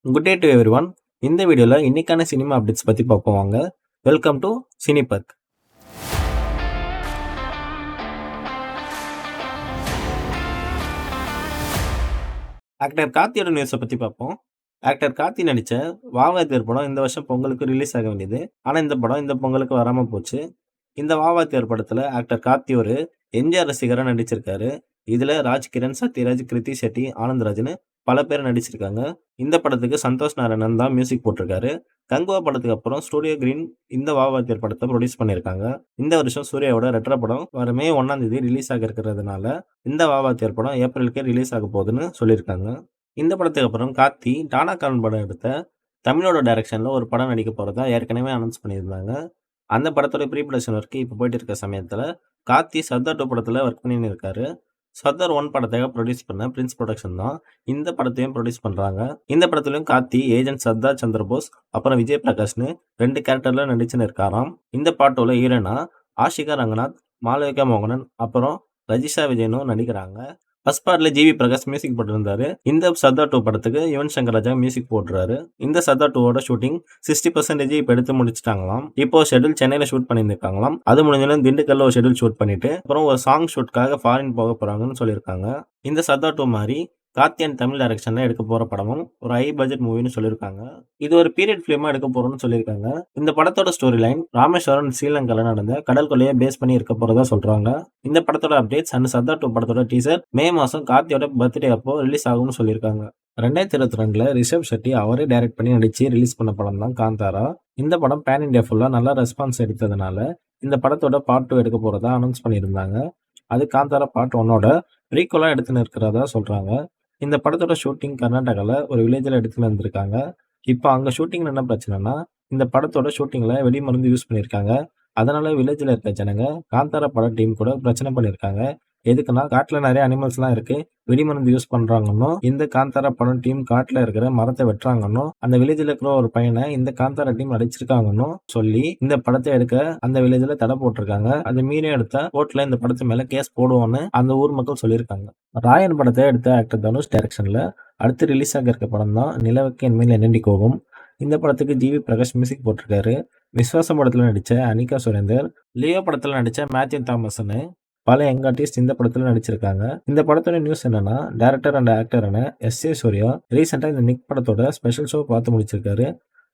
Good day to everyone. இந்த வீடியோவில் இன்னைக்கான சினிமா அப்டேட்ஸ் பற்றி பார்ப்போம் வாங்க. Welcome to சினிபத். ஆக்டர் கார்த்தியோட நியூஸை பற்றி பார்ப்போம். ஆக்டர் கார்த்தி நடித்த வாவா தேர் படம் இந்த வருஷம் பொங்கலுக்கு ரிலீஸ் ஆக வேண்டியது. ஆனால் இந்த படம் இந்த பொங்கலுக்கு வராமல் போச்சு. இந்த வாவா தேர் படத்தில் ஆக்டர் கார்த்தி ஒரு எம்ஜிஆர் ரசிகராக நடிச்சிருக்காரு. இதில் ராஜ்கிரண், சத்யராஜ், கிருத்தி செட்டி, ஆனந்த்ராஜ்னு பல பேர் நடிச்சிருக்காங்க. இந்த படத்துக்கு சந்தோஷ் நாராயணன் தான் மியூசிக் போட்டிருக்காரு. கங்குவா படத்துக்கு அப்புறம் ஸ்டூடியோ கிரீன் இந்த வாவா தேர் படத்தை ப்ரொடியூஸ் பண்ணியிருக்காங்க. இந்த வருஷம் சூர்யாவோட ரெட்ரோ படம் வர மே 1 ரிலீஸ் ஆக இருக்கிறதுனால இந்த வாவா தேர் படம் ஏப்ரலுக்கே ரிலீஸ் ஆக போகுதுன்னு சொல்லியிருக்காங்க. இந்த படத்துக்கு அப்புறம் கார்த்தி டானா கான் படம் எடுத்த தமிழோட டைரக்ஷனில் ஒரு படம் நடிக்க போகிறதா ஏற்கனவே அனௌன்ஸ் பண்ணியிருந்தாங்க. அந்த படத்தோட ப்ரீ ப்ரொடக்ஷன் ஒர்க்கு இப்போ போயிட்டு இருக்க சமயத்தில் கார்த்தி சர்தார் 2 படத்தில் ஒர்க் பண்ணின்னு இருக்காரு. சர்தார் 1 படத்தை ப்ரொடியூஸ் பண்ண பிரின்ஸ் ப்ரொடக்ஷன் தான் இந்த படத்தையும் ப்ரொடியூஸ் பண்ணுறாங்க. இந்த படத்துலையும் கார்த்தி ஏஜென்ட் சர்தார் சந்திரபோஸ் அப்புறம் விஜய் பிரகாஷ்னு 2 கேரக்டரில் நடிச்சுன்னு இருக்காராம். இந்த பாட்டோட ஹீரோனா ஆஷிகா ரங்கநாத், மாளவிகா மோகனன் அப்புறம் ரஜிஷா விஜயனும் நடிக்கிறாங்க. ஃபர்ஸ்ட் பார்ட்ல ஜிவி பிரகாஷ் மியூசிக் போட்டிருந்தாரு. இந்த சர்தார் 2 படத்துக்கு யுவன் சங்கர் ராஜா மியூசிக் போடுறாரு. இந்த சர்தார் 2 ஷூட்டிங் 60% இப்போ எடுத்து முடிச்சிட்டாங்களாம். இப்போ ஷெட்யூல் சென்னையில ஷூட் பண்ணியிருக்காங்களாம். அது முடிஞ்சாலும் திண்டுக்கல்ல ஒரு ஷெட்யூல் ஷூட் பண்ணிட்டு அப்புறம் ஒரு சாங் ஷூட்காக ஃபாரின் போக போறாங்கன்னு சொல்லியிருக்காங்க. இந்த சர்தார் 2 மாதிரி கார்த்தி அண்ட் தமிழ் டைரக்ஷன்ல எடுக்க போற படமும் ஒரு ஹை பட்ஜெட் மூவின்னு சொல்லியிருக்காங்க. இது ஒரு பீரியட் ஃபிலிமா எடுக்க போறோம்னு சொல்லியிருக்காங்க. இந்த படத்தோட ஸ்டோரி லைன் ராமேஸ்வரம், ஸ்ரீலங்கால நடந்த கடல் கொள்ளையை பேஸ் பண்ணி இருக்க போறதா சொல்றாங்க. இந்த படத்தோட அப்டேட்ஸ் அண்ட் சர்தார் 2 படத்தோட டீசர் மே மாசம் கார்த்தியோட பர்த்டே அப்போ ரிலீஸ் ஆகும்னு சொல்லியிருக்காங்க. 2022 ரிஷப் ஷெட்டி அவரே டைரக்ட் பண்ணி நடிச்சு ரிலீஸ் பண்ண படம் தான் காந்தாரா. இந்த படம் பேன் இண்டியா ஃபுல்லா நல்ல ரெஸ்பான்ஸ் எடுத்ததுனால இந்த படத்தோட பார்ட் 2 எடுக்க போறதா அனௌன்ஸ் பண்ணியிருந்தாங்க. அது காந்தாரா பார்ட் 1ஓட ரீகோலா எடுத்துன்னு இருக்கிறதா சொல்றாங்க. இந்த படத்தோட ஷூட்டிங் கர்நாடகாவில் ஒரு வில்லேஜில் எடுத்துன்னு வந்திருக்காங்க. இப்போ அங்கே ஷூட்டிங்கில் என்ன பிரச்சனைனா இந்த படத்தோட ஷூட்டிங்கில் வெடிமருந்து யூஸ் பண்ணியிருக்காங்க. அதனால வில்லேஜில் இருக்க ஜனங்க காந்தாரா பட டீம் கூட பிரச்சனை பண்ணியிருக்காங்க. எதுக்குன்னா காட்டில் நிறைய அனிமல்ஸ்லாம் இருக்கு, வெடிமருந்து யூஸ் பண்றாங்கன்னு இந்த காந்தாரா படம் டீம் காட்டில் இருக்கிற மரத்தை வெட்டுறாங்கன்னு அந்த வில்லேஜில் இருக்கிற ஒரு பையனை இந்த காந்தாரா டீம் அடிச்சிருக்காங்கன்னு சொல்லி இந்த படத்தை எடுக்க அந்த வில்லேஜில் தடை போட்டிருக்காங்க. அதை மீறி எடுத்த கோர்ட்ல இந்த படத்து மேல கேஸ் போடுவோன்னு அந்த ஊர் மக்கள் சொல்லியிருக்காங்க. ராயன் படத்தை எடுத்த ஆக்டர் தனுஷ் டைரக்ஷன்ல அடுத்து ரிலீஸ் ஆக இருக்க படம் தான் நிலவுக்கு என்மேல் என்னெண்டி கோபம். இந்த படத்துக்கு ஜிவி பிரகாஷ் மியூசிக் போட்டிருக்காரு. விஸ்வாசம் படத்துல நடிச்ச அனிகா சுரேந்தர், லியோ படத்துல நடிச்ச மேத்யூ தாமஸ்னு பல யங் ஆர்டிஸ்ட் இந்த படத்துல நடிச்சிருக்காங்க. இந்த படத்தோட நியூஸ் என்னன்னா டைரக்டர் அண்ட் ஆக்டரான எஸ்.ஏ. சூர்யா ரீசெண்டா இந்த நிக் படத்தோட ஸ்பெஷல் ஷோ பார்த்து முடிச்சிருக்காரு.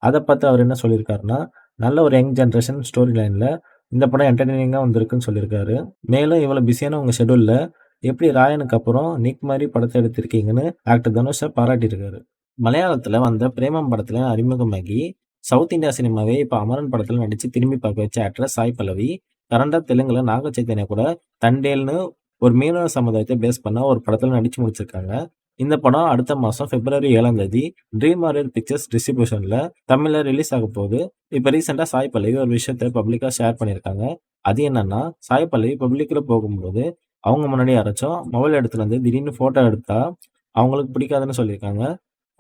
அதை பார்த்து அவர் என்ன சொல்லியிருக்காருன்னா நல்ல ஒரு யங் ஜென்ரேஷன் ஸ்டோரி லைன்ல இந்த படம் என்டர்டெய்னிங்கா வந்திருக்குன்னு சொல்லியிருக்காரு. மேலும் இவ்வளவு பிஸியான உங்க ஷெட்யூல்ல எப்படி ராயனுக்கு அப்புறம் நிக் மாதிரி படத்தை எடுத்திருக்கீங்கன்னு ஆக்டர் தனுஷை பாராட்டியிருக்காரு. மலையாளத்துல வந்த பிரேமம் படத்துல அறிமுகமாகி சவுத் இந்தியா சினிமாவே இப்ப அமரன் படத்துல நடிச்சு திரும்பி பார்க்க வச்ச ஆக்டர் சாய் பல்லவி கரண்டா தெலுங்குல நாக சைத்தன்யா கூட தண்டேல்னு ஒரு மீனவ சமுதாயத்தை பேஸ் பண்ண ஒரு படத்துல நடிச்சு முடிச்சிருக்காங்க. இந்த படம் அடுத்த மாசம் பிப்ரவரி 7 ட்ரீம் வாரியர் பிக்சர்ஸ் டிஸ்ட்ரிபியூஷன்ல தமிழ்ல ரிலீஸ் ஆக போகுது. இப்ப ரீசெண்டா சாய் பல்லவி ஒரு விஷயத்த பப்ளிக்கா ஷேர் பண்ணியிருக்காங்க. அது என்னன்னா சாய் பல்லவி பப்ளிக்ல போகும்போது அவங்க முன்னாடி யாராச்சும் மொபைல் எடுத்துட்டு வந்து திடீர்னு போட்டோ எடுத்தா அவங்களுக்கு பிடிக்காதுன்னு சொல்லியிருக்காங்க.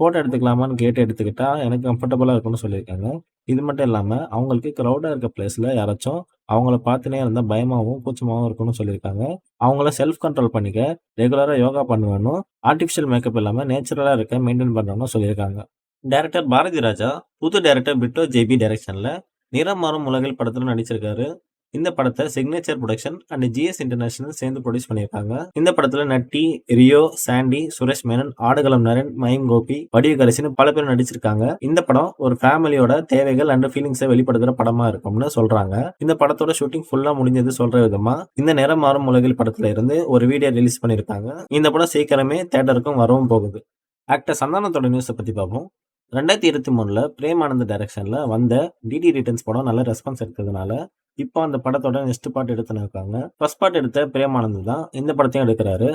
போட்டோ எடுத்துக்கலாமான்னு கேட்டு எடுத்துக்கிட்டா எனக்கு கம்ஃபர்டபுளா இருக்கும்னு சொல்லியிருக்காங்க. இது மட்டும் இல்லாம அவங்களுக்கு கிரௌடா இருக்க பிளேஸ்ல யாராச்சும் அவங்கள பார்த்துனே இருந்தா பயமாவும் கூச்சமாவும் இருக்கும்னு சொல்லியிருக்காங்க. அவங்கள செல்ஃப் கண்ட்ரோல் பண்ணிக்க ரெகுலரா யோகா பண்ணுவேணும், ஆர்டிபிஷியல் மேக்கப் இல்லாம நேச்சுரலா இருக்க மெயின்டைன் பண்ணணும்னு சொல்லியிருக்காங்க. டைரக்டர் பாரதி ராஜா புது டைரக்டர் பிட்டோ ஜேபி டைரக்ஷன்ல நிறம் மாறும் உலகில் படத்துல நடிச்சிருக்காரு. இந்த படத்தை signature production and GS international சேர்ந்து ப்ரொடியூஸ் பண்ணியிருக்காங்க. இந்த படத்துல நட்டி, ரியோ, சாண்டி, சுரேஷ் மேனன், ஆடுகளம் நரேன், மயம் கோபி, வடிவுகரசின்னு பல பேர் நடிச்சிருக்காங்க. இந்த படம் ஒரு ஃபேமிலியோட தேவைகள் அண்ட் ஃபீலிங்ஸை வெளிப்படுத்துற படமா இருக்கும்னு சொல்றாங்க. இந்த படத்தோட ஷூட்டிங் ஃபுல்லா முடிஞ்சது சொல்ற விதமா இந்த நிறம் மாறும் உலகில் படத்துல இருந்து ஒரு வீடியோ ரிலீஸ் பண்ணியிருக்காங்க. இந்த படம் சீக்கிரமே தியேட்டருக்கும் வரவும் போகுது. ஆக்டர் சந்தானத்தோட நியூஸை பத்தி பார்ப்போம். 2023 பிரேம் ஆனந்த் டைரக்ஷன்ல வந்த டிடி ரிட்டர்ன்ஸ் படம் நல்ல ரெஸ்பான்ஸ் எடுத்ததுனால இப்போ அந்த படத்தோட நெக்ஸ்ட் பார்ட் எடுத்துன்னு இருக்காங்க. ஃபர்ஸ்ட் பார்ட் எடுத்த பிரேம் ஆனந்த் தான் இந்த படத்தையும் எடுக்கிறாரு.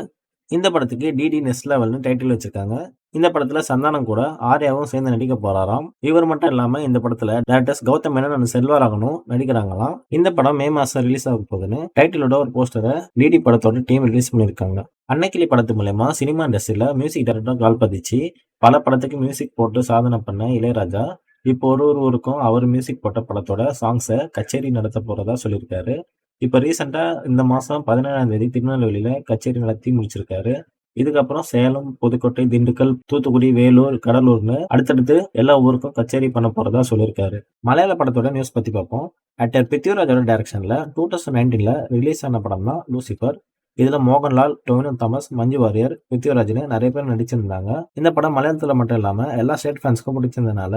இந்த படத்துக்கு டிடி நெக்ஸ்ட் லெவல்னு டைட்டில் வச்சிருக்காங்க. இந்த படத்துல சந்தானம் கூட ஆர்யாவும் சேர்ந்து நடிக்க போறாராம். இவர் மட்டும் இல்லாம இந்த படத்துல டைரக்டர்ஸ் கௌதம் மேனன் அண்ட் செல்வராகனும் நடிக்கிறாங்களாம். இந்த படம் மே மாசம் ரிலீஸ் ஆக போகுதுன்னு டைட்டிலோட ஒரு போஸ்டரை டிடி படத்தோட டீம் ரிலீஸ் பண்ணியிருக்காங்க. அன்னைக்கிளி படத்து மூலமா சினிமா இண்டஸ்ட்ரியில மியூசிக் டைரக்டர் கால் பதிச்சு பல படத்துக்கு மியூசிக் போட்டு சாதனை பண்ண இளையராஜா இப்போ ஒரு ஊருக்கும் அவர் மியூசிக் போட்ட படத்தோட சாங்ஸை கச்சேரி நடத்த போறதா சொல்லியிருக்காரு. இப்போ ரீசெண்டா இந்த மாசம் 17 திருநெல்வேலியில கச்சேரி நடத்தி முடிச்சிருக்காரு. இதுக்கப்புறம் சேலம், புதுக்கோட்டை, திண்டுக்கல், தூத்துக்குடி, வேலூர், கடலூர்னு அடுத்தடுத்து எல்லா ஊருக்கும் கச்சேரி பண்ண போறதா சொல்லியிருக்காரு. மலையாள படத்தோட நியூஸ் பத்தி பார்ப்போம். ஆக்டர் பிருத்விராஜோட டைரக்ஷன்ல 2019ல ரிலீஸ் ஆன படம் தான் லூசிபர். இதுல மோகன்லால், டொவினோ தாமஸ், மஞ்சு வாரியர், பிருத்விராஜ்னு நிறைய பேர் நடிச்சிருந்தாங்க. இந்த படம் மலையாளத்துல மட்டும் இல்லாம எல்லா ஸ்டேட் ஃபேன்ஸ்க்கும் பிடிச்சிருந்தனால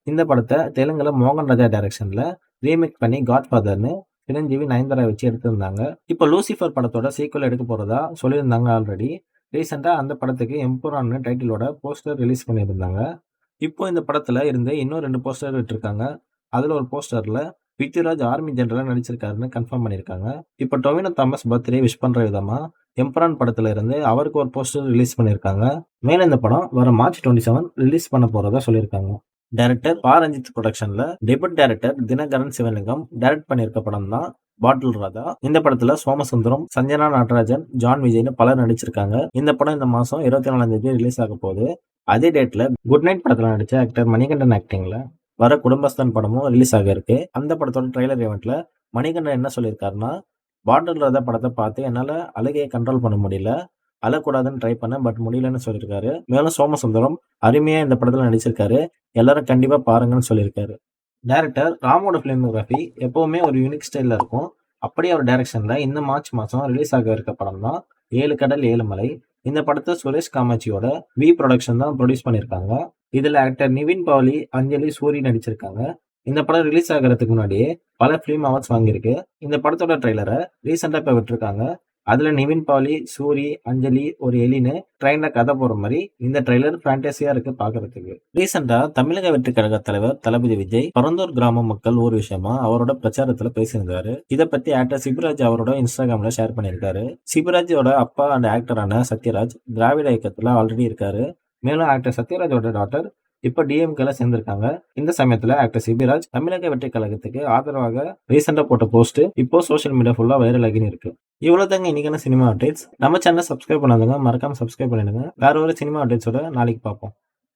இந்த படத்தை தெலுங்குல மோகன் ராஜா டைரக்ஷன்ல ரீமேக் பண்ணி காட்ஃபாதர்னு சிரஞ்சீவி, நயன்தாரா வச்சு எடுத்திருந்தாங்க. இப்போ லூசிஃபர் படத்தோட சீக்வல் எடுக்க போறதா சொல்லியிருந்தாங்க ஆல்ரெடி. ரீசெண்டா அந்த படத்துக்கு எம்புரான்னு டைட்டிலோட போஸ்டர் ரிலீஸ் பண்ணியிருந்தாங்க. இப்போ இந்த படத்துல இருந்து இன்னும் 2 போஸ்டர் விட்டுருக்காங்க. அதுல ஒரு போஸ்டர்ல பிருத்விராஜ் ஆர்மி ஜெனரலா நடிச்சிருக்காருன்னு கன்ஃபார்ம் பண்ணியிருக்காங்க. இப்போ டொவினோ தாமஸ் பர்த்டே விஷ் பண்ற விதமா எம்புரான் படத்துல இருந்து அவருக்கு ஒரு போஸ்டர் ரிலீஸ் பண்ணியிருக்காங்க. மேலும் இந்த படம் வர மார்ச் 27 ரிலீஸ் பண்ண போறதா சொல்லியிருக்காங்க. டைரக்டர் பா. ரஞ்சித் புரொடக்ஷன்ல டெபியூட் டைரக்டர் தினகரன் சிவலிங்கம் டைரக்ட் பண்ணியிருக்க படம் தான் பாட்டில் ராதா. இந்த படத்துல சோமசுந்தரம், சஞ்சனா நாகராஜன், ஜான் விஜய்னு பலர் நடிச்சிருக்காங்க. இந்த படம் இந்த மாசம் 24ஆம் தேதி ரிலீஸ் ஆக போகுது. அதே டேட்ல குட் நைட் படத்துல நடிச்ச ஆக்டர் மணிகண்டன் ஆக்டிங்ல வர குடும்பஸ்தான் படமும் ரிலீஸ் ஆக இருக்கு. அந்த படத்தோட ட்ரெய்லர் ஈவெண்ட்ல மணிகண்டன் என்ன சொல்லியிருக்காருன்னா, பாட்டில் ராதா படத்தை பார்த்து என்னால அழுகையை கண்ட்ரோல் பண்ண முடியல, அழக்கூடாதுன்னு ட்ரை பண்ணேன், பட் முடியலன்னு சொல்லியிருக்காரு. மேலும் சோமசுந்தரம் அருமையா இந்த படத்துல நடிச்சிருக்காரு, எல்லாரும் கண்டிப்பா பாருங்கன்னு சொல்லியிருக்காரு. டைரக்டர் ராமோட பிலிமோகிராஃபி எப்பவுமே ஒரு யூனிக் ஸ்டைல்ல இருக்கும். அப்படியே அவர் டைரக்ஷன்ல இந்த மார்ச் மாசம் ரிலீஸ் ஆக இருக்க படம் தான் 7 கடல் 7 மலை. இந்த படத்தை சுரேஷ் காமாட்சியோட வி ப்ரொடக்ஷன் தான் ப்ரொடியூஸ் பண்ணியிருக்காங்க. இதுல ஆக்டர் நிவின் பாவலி, அஞ்சலி, சூரி நடிச்சிருக்காங்க. இந்த படம் ரிலீஸ் ஆகிறதுக்கு முன்னாடியே பல ஃபிலிம் அவார்ட்ஸ் வாங்கியிருக்கு. இந்த படத்தோட ட்ரெய்லரை ரீசெண்டா இப்ப விட்டுருக்காங்க. அதுல நிவின் பாவலி, சூரி, அஞ்சலி ஒரு எலின்னு ட்ரெயின்ல கதை போற மாதிரி இந்த ட்ரெய்லர் ஃபேண்டசியா இருக்கு பாக்குறதுக்கு. ரீசெண்டா தமிழக வெற்றி கழக தலைவர் தளபதி விஜய் பரந்தூர் கிராம மக்கள் ஊர் விஷயமா அவரோட பிரச்சாரத்துல பேசியிருந்தாரு. இதை பத்தி ஆக்டர் சிபிராஜ் அவரோட இன்ஸ்டாகிராம்ல ஷேர் பண்ணியிருக்காரு. சிபிராஜோட அப்பா அண்ட் ஆக்டரான சத்யராஜ் திராவிட இயக்கத்துல ஆல்ரெடி இருக்காரு. மேலும் ஆக்டர் சத்யராஜோட டாட்டர் இப்ப டிஎம்கேல சேர்ந்திருக்காங்க. இந்த சமயத்துல ஆக்டர் சிபிராஜ் தமிழக வெற்றி கழகத்துக்கு ஆதரவாக ரீசெண்டா போட்ட போஸ்ட் இப்போ சோஷியல் மீடியா ஃபுல்லா வைரல் ஆகின்னு இருக்கு. இவ்வளவுதாங்க இன்னைக்கான சினிமா அப்டேட்ஸ். நம்ம சேனல் சப்ஸ்கிரைப் பண்ணாதவங்க மறக்காம சப்ஸ்கிரைப் பண்ணிடுங்க. வேற ஒரு சினிமா அப்டேட்ஸோட நாளைக்கு பார்ப்போம்.